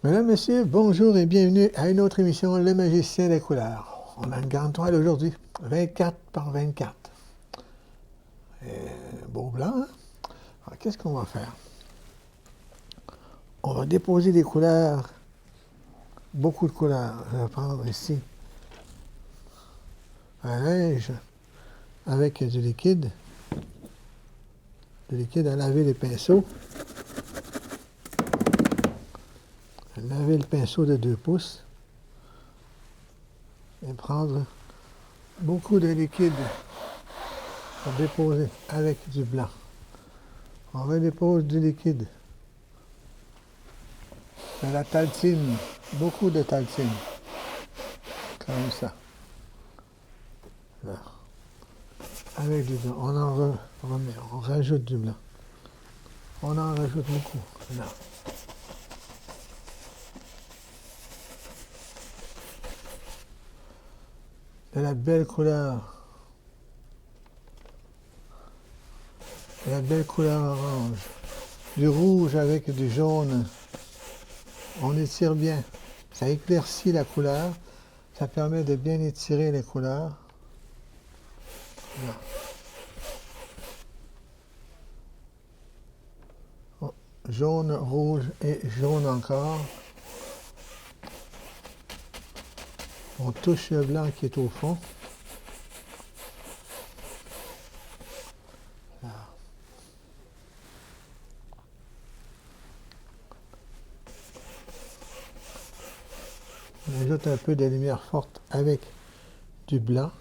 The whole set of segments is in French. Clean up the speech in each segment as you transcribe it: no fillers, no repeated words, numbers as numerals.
Mesdames, Messieurs, bonjour et bienvenue à une autre émission, Le Magicien des couleurs. On a une grande toile aujourd'hui, 24 par 24. Beau blanc, hein? Alors, qu'est-ce qu'on va faire? On va déposer des couleurs, beaucoup de couleurs. Je vais prendre ici un linge avec du liquide à laver les pinceaux. Laver le pinceau de 2 pouces et prendre beaucoup de liquide pour déposer avec du blanc. On redépose du liquide, de la taltine, beaucoup de taltine, comme ça. Là. Avec du blanc, on rajoute du blanc. On en rajoute beaucoup. Là. De la belle couleur. De la belle couleur orange. Du rouge avec du jaune. On étire bien. Ça éclaircit la couleur. Ça permet de bien étirer les couleurs. Là. Oh, jaune, rouge et jaune encore. On touche le blanc qui est au fond. Là. On ajoute un peu de lumière forte avec du blanc.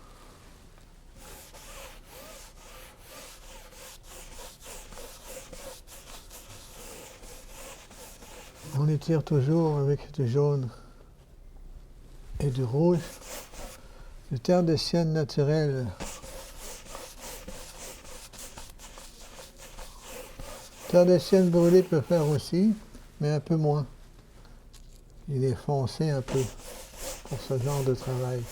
On étire toujours avec du jaune et du rouge. Du terre de sienne naturel. Terre de sienne brûlée peut faire aussi, mais un peu moins. Il est foncé un peu pour ce genre de travail.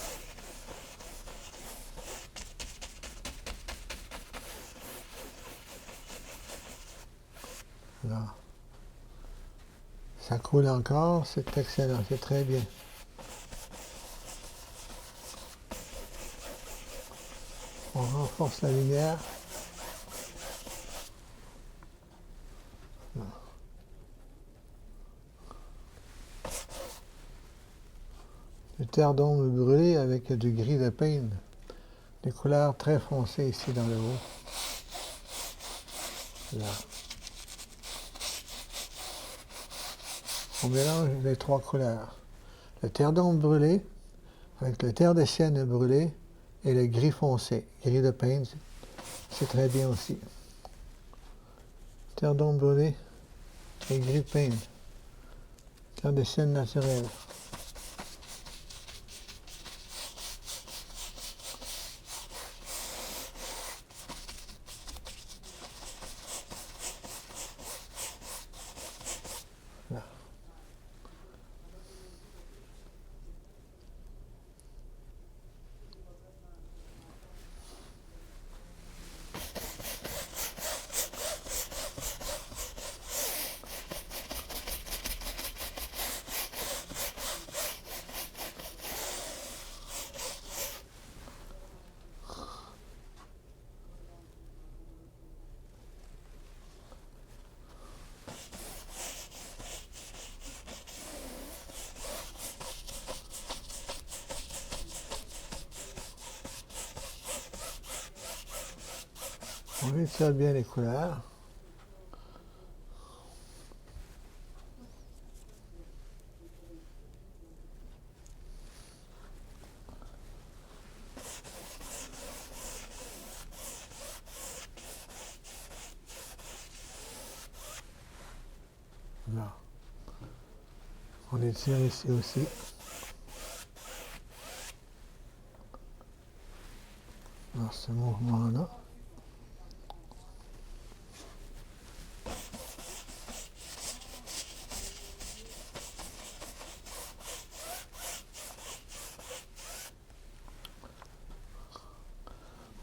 Là. Ça coule encore, c'est excellent, c'est très bien. On renforce la lumière. Là. Du terre d'ombre brûlée avec du gris de peigne. Des couleurs très foncées ici dans le haut. Là. On mélange les 3 couleurs. Le terre d'ombre brûlé avec le terre de sienne brûlé et le gris foncé. Gris de peigne, c'est très bien aussi. Terre d'ombre brûlée et gris de peigne. Terre de sienne naturelle. Là. On étire bien les couleurs. Là. On étire ici aussi. Dans ce mouvement-là.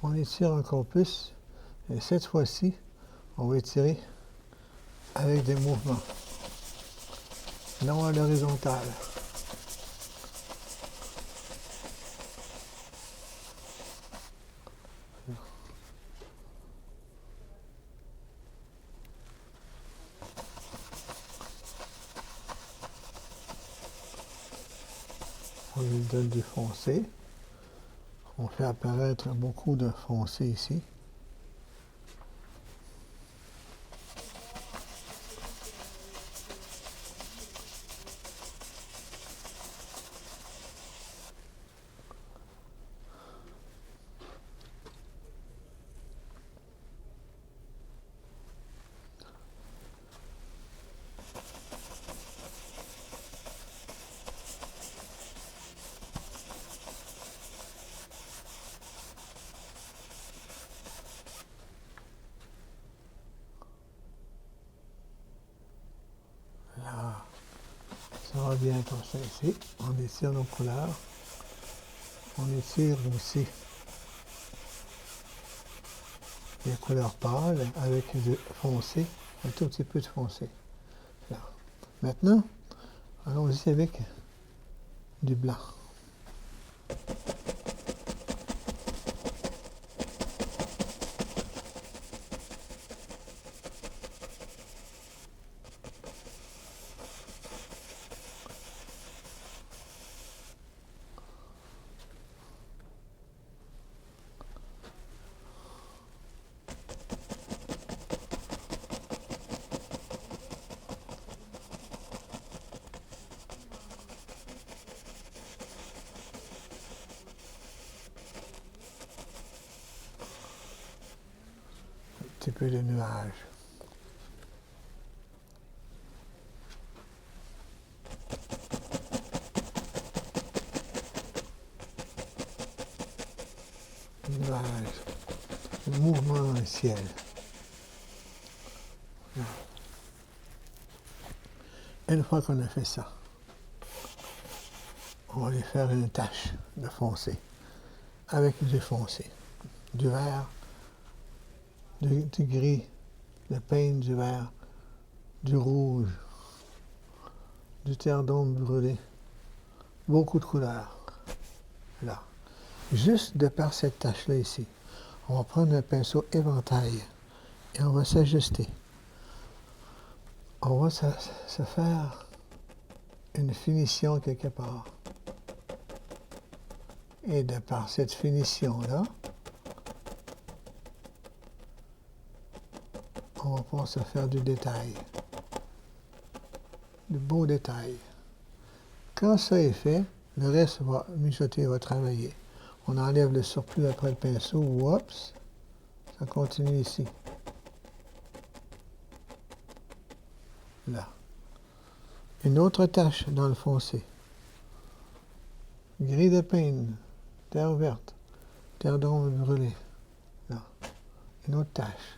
On étire encore plus. Et cette fois-ci, on va étirer avec des mouvements. non à l'horizontale. On lui donne du foncé. On fait apparaître beaucoup de foncé ici. Là, ça va bien comme ça ici. On étire nos couleurs. On étire aussi les couleurs pâles avec du foncé, un tout petit peu de foncé. Là. Maintenant, allons-y avec du blanc. Un petit peu de nuages. Nuages. Le mouvement dans le ciel. Là. Une fois qu'on a fait ça, on va aller faire une tache de foncé avec du foncé, du vert, du gris, le peigne du vert, du rouge, du terre d'ombre brûlé, beaucoup de couleurs. Là. Juste de par cette tache-là ici, on va prendre un pinceau éventail et on va s'ajuster. On va se faire une finition quelque part. Et de par cette finition-là, on va pouvoir se faire du détail. De beaux détails. Quand ça est fait, le reste va mijoter, va travailler. On enlève le surplus après le pinceau. Oups! Ça continue ici. Là. Une autre tache dans le foncé. Gris de peigne, terre verte, terre d'ombre brûlée. Là. Une autre tache.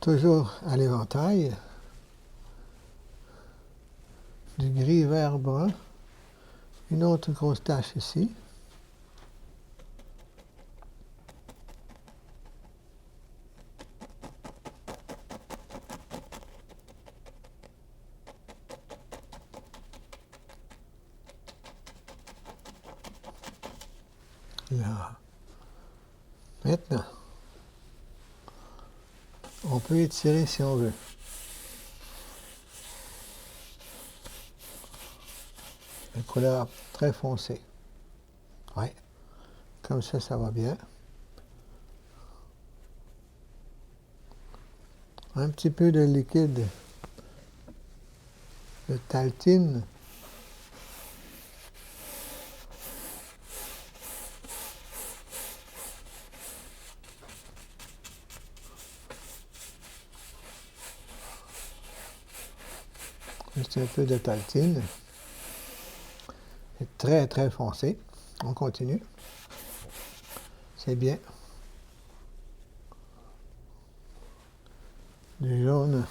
Toujours à l'éventail, du gris vert brun, une autre grosse tache ici. Là. Maintenant, on peut étirer si on veut. Une couleur très foncée. Oui, comme ça va bien. Un petit peu de liquide de taltine. Juste un peu de taltine. C'est très, très foncé. On continue. C'est bien. du jaune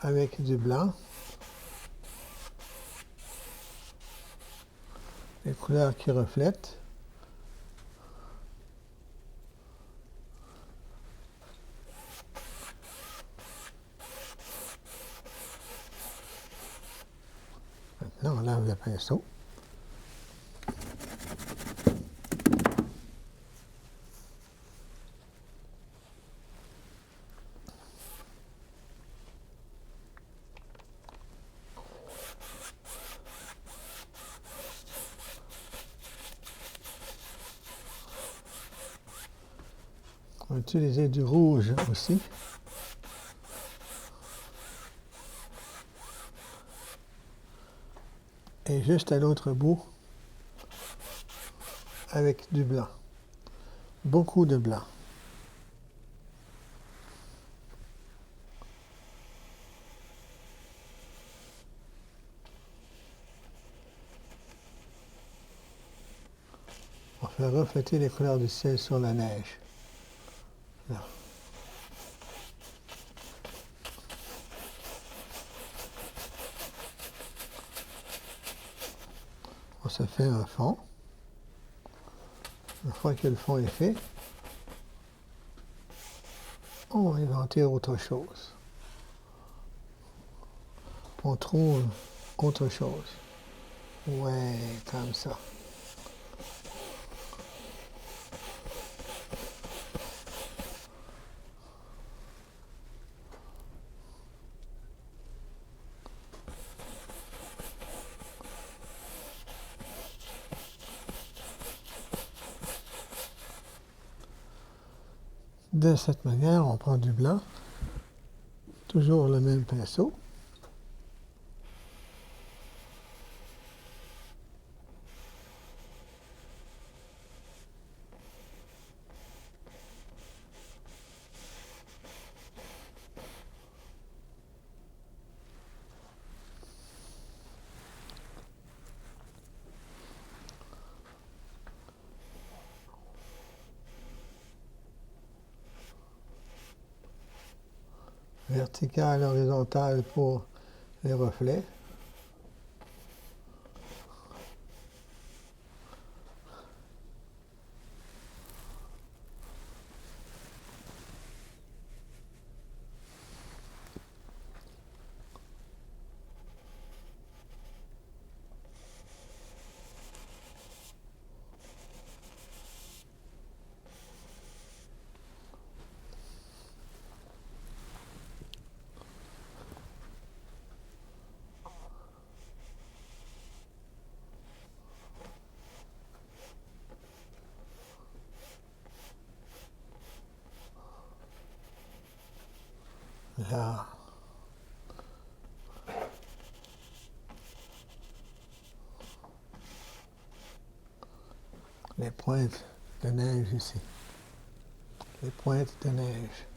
avec du blanc. Les couleurs qui reflètent. Maintenant, on lave le pinceau. On va utiliser du rouge aussi. Et juste à l'autre bout, avec du blanc. Beaucoup de blanc. On fait refléter les couleurs du ciel sur la neige. Là. On se fait un fond. Une fois que le fond est fait, on va inventer autre chose. On trouve autre chose. Ouais, comme ça. De cette manière, on prend du blanc, toujours le même pinceau. Vertical, horizontal pour les reflets. Là. Les pointes de neige ici. Les pointes de neige.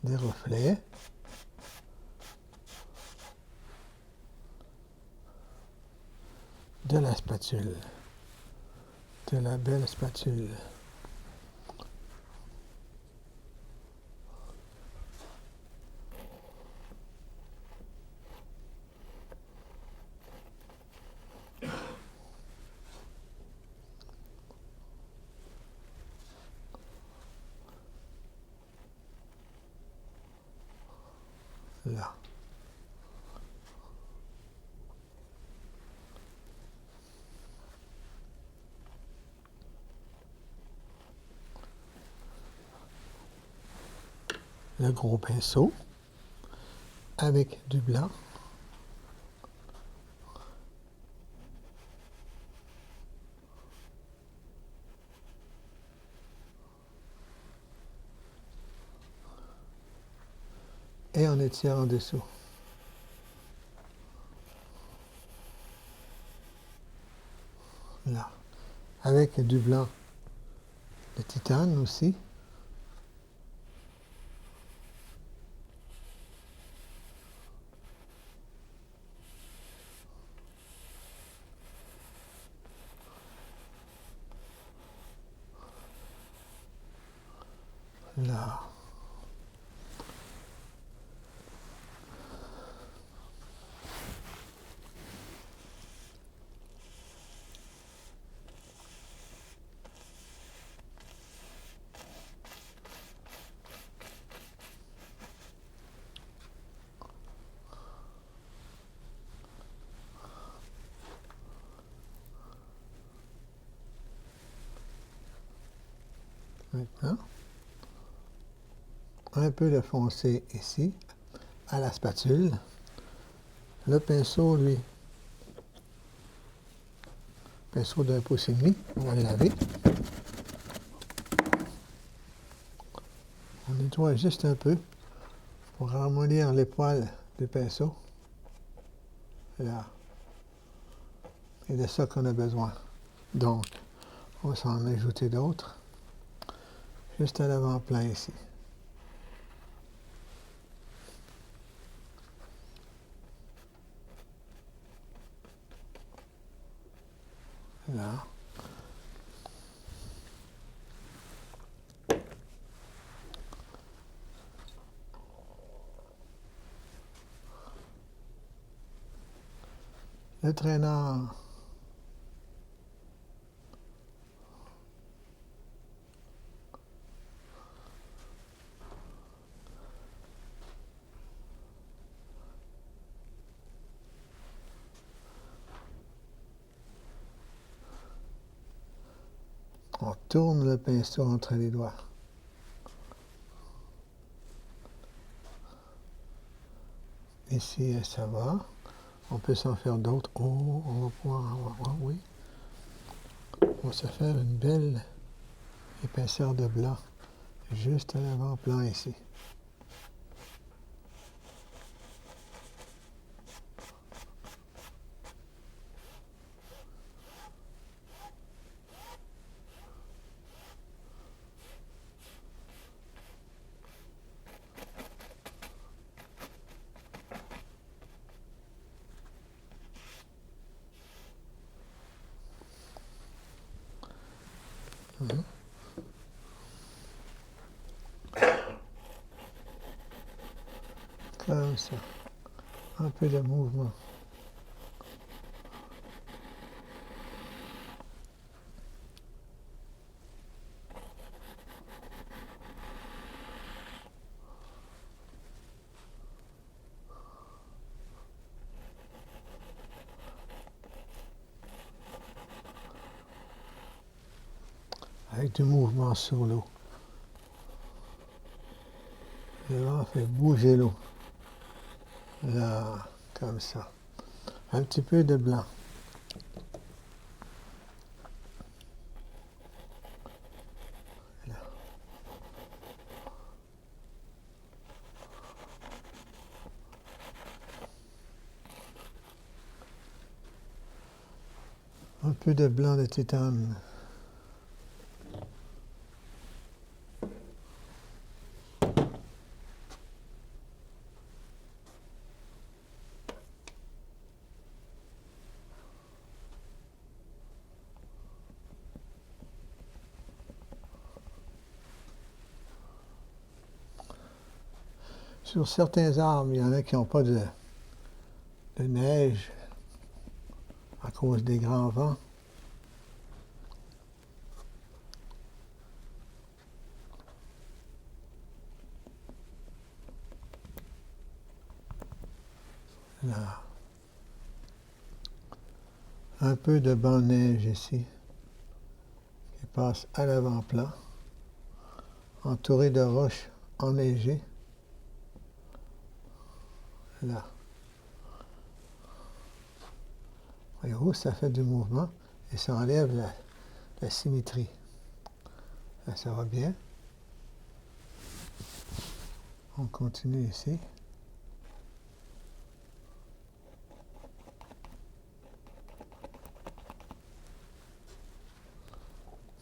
Des reflets. De la spatule. De la belle spatule. Là. Le gros pinceau avec du blanc. Et on étire en dessous. Là. Avec du blanc de titane aussi. Là. Maintenant, un peu de foncé ici, à la spatule. Le pinceau, lui, pinceau d'1,5 pouce, on va le laver. On nettoie juste un peu pour ramollir les poils du pinceau. Là. Et de ça qu'on a besoin. Donc, on va s'en ajouter d'autres. Juste à l'avant-plan ici. Là. Le traînard. On tourne le pinceau entre les doigts. Ici, ça va. On peut s'en faire d'autres. Oh, on va pouvoir avoir, oui. On va se faire une belle épaisseur de blanc juste à l'avant-plan ici. Comme ça. Un peu de mouvement. Avec du mouvement sur l'eau. Et là, on fait bouger l'eau. Là, comme ça. Un petit peu de blanc. Là. Un peu de blanc de titane. Sur certains arbres, il y en a qui n'ont pas de neige à cause des grands vents. Là. Un peu de banc de neige ici, qui passe à l'avant-plan, entouré de roches enneigées. Là. Voyez-vous, ça fait du mouvement et ça enlève la symétrie. Là, ça va bien. On continue ici.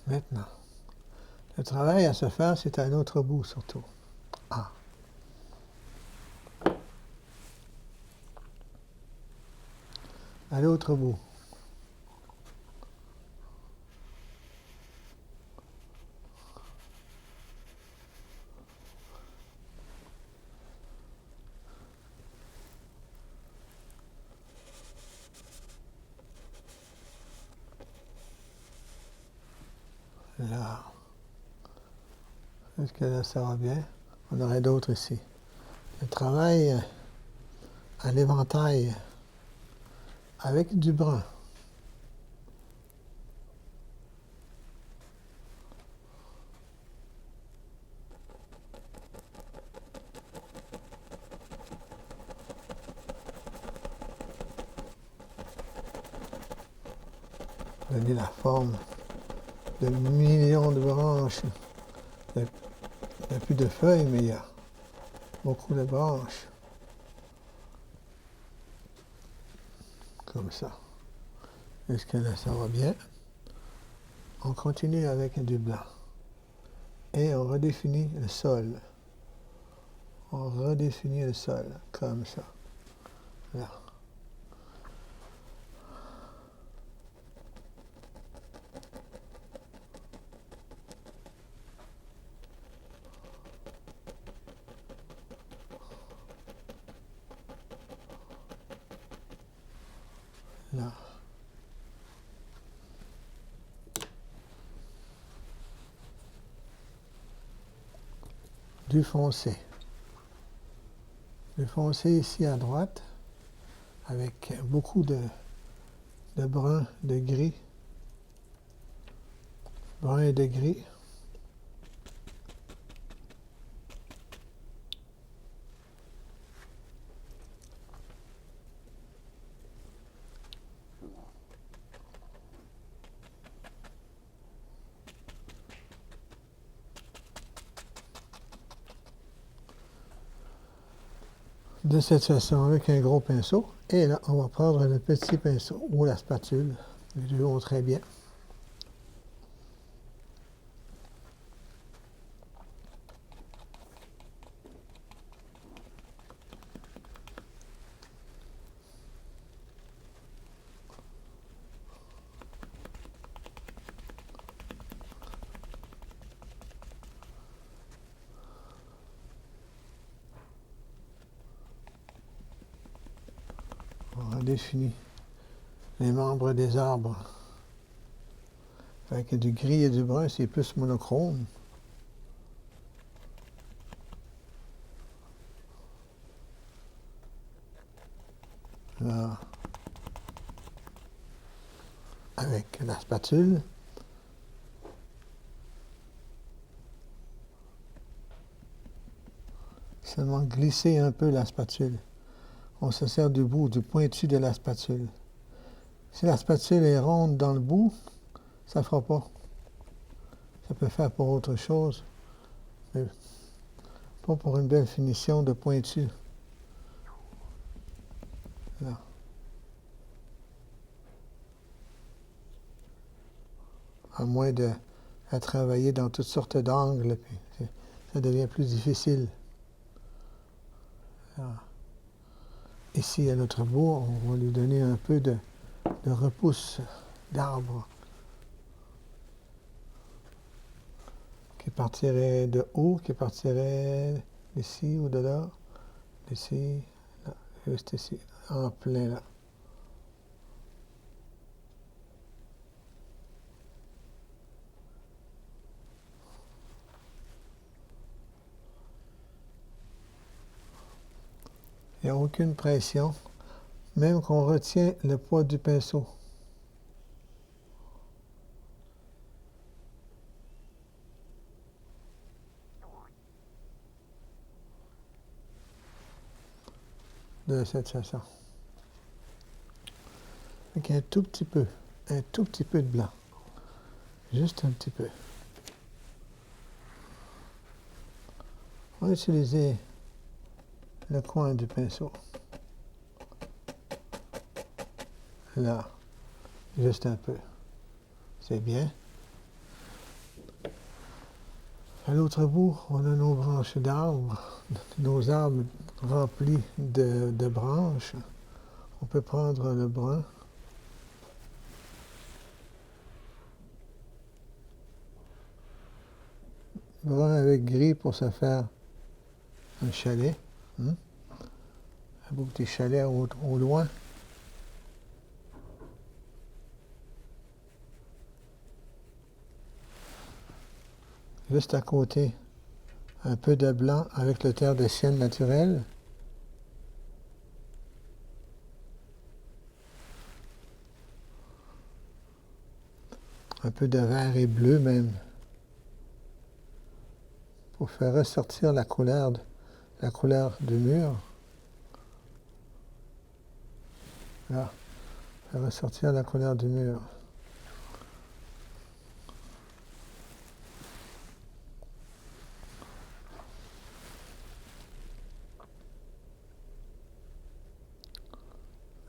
Maintenant, le travail à se faire, c'est à l'autre bout surtout. Ah. À l'autre bout. Là. Est-ce que là, ça va bien? On aurait d'autres ici. Le travail à l'éventail avec du brun. Donner la forme de millions de branches. Il n'y a plus de feuilles, mais il y a beaucoup de branches. Comme ça. Est-ce que là, ça va bien? On continue avec du blanc. Et on redéfinit le sol. On redéfinit le sol, comme ça. Là. Là. Du foncé. Du foncé ici à droite, avec beaucoup de brun, de gris. Brun et de gris. De cette façon, avec un gros pinceau. Et là, on va prendre le petit pinceau ou la spatule. Les deux vont très bien. On redéfinit les membres des arbres. Avec du gris et du brun, c'est plus monochrome. Là, avec la spatule. Seulement glisser un peu la spatule. On se sert du bout, du pointu de la spatule. Si la spatule est ronde dans le bout, ça ne fera pas. Ça peut faire pour autre chose, mais pas pour une belle finition de pointu. Là. À moins de travailler dans toutes sortes d'angles, puis ça devient plus difficile. Là. Ici, à notre bout, on va lui donner un peu de repousse d'arbre qui partirait de haut, qui partirait d'ici ou de là, d'ici, là, juste ici, en plein là. Il n'y a aucune pression, même qu'on retient le poids du pinceau. De cette façon. Avec un tout petit peu de blanc. Juste un petit peu. On va utiliser le coin du pinceau. Là, juste un peu. C'est bien. À l'autre bout, on a nos branches d'arbres, nos arbres remplis de branches. On peut prendre le brun. Brun avec gris pour se faire un chalet. Un beau petit chalet au loin. juste à côté, un peu de blanc avec le terre de sienne naturel. Un peu de vert et bleu même, pour faire ressortir la couleur du mur. Là, faire ressortir la couleur du mur.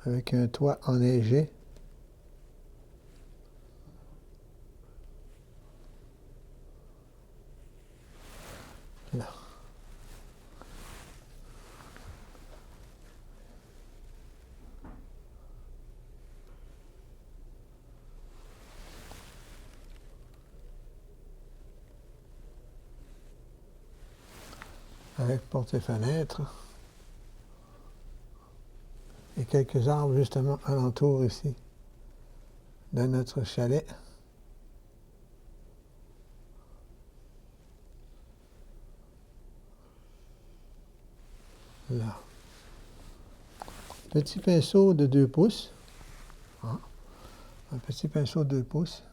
Avec un toit enneigé. Là. Avec porte et fenêtre. Et quelques arbres justement alentour ici de notre chalet. Là. Petit pinceau de 2 pouces. Hein? Un petit pinceau de 2 pouces.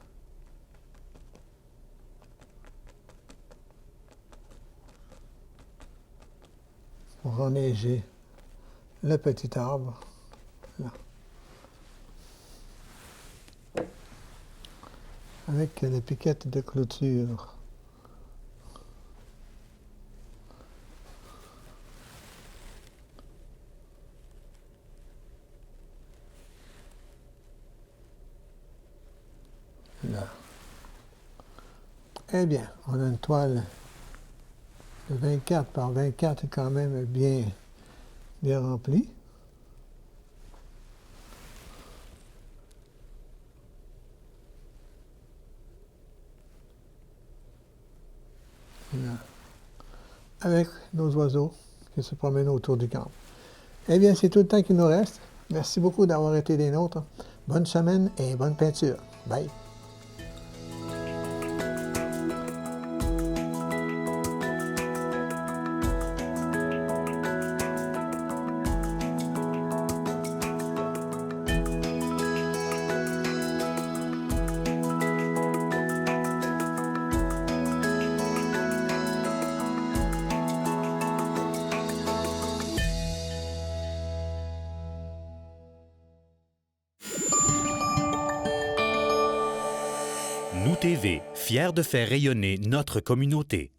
Pour enneiger le petit arbre. Là. Avec les piquettes de clôture. Là. Eh bien, on a une toile de 24 par 24 quand même bien remplie. Là. Avec nos oiseaux qui se promènent autour du camp. Eh bien, c'est tout le temps qu'il nous reste. Merci beaucoup d'avoir été des nôtres. Bonne semaine et bonne peinture. Bye. Nous TV, fiers de faire rayonner notre communauté.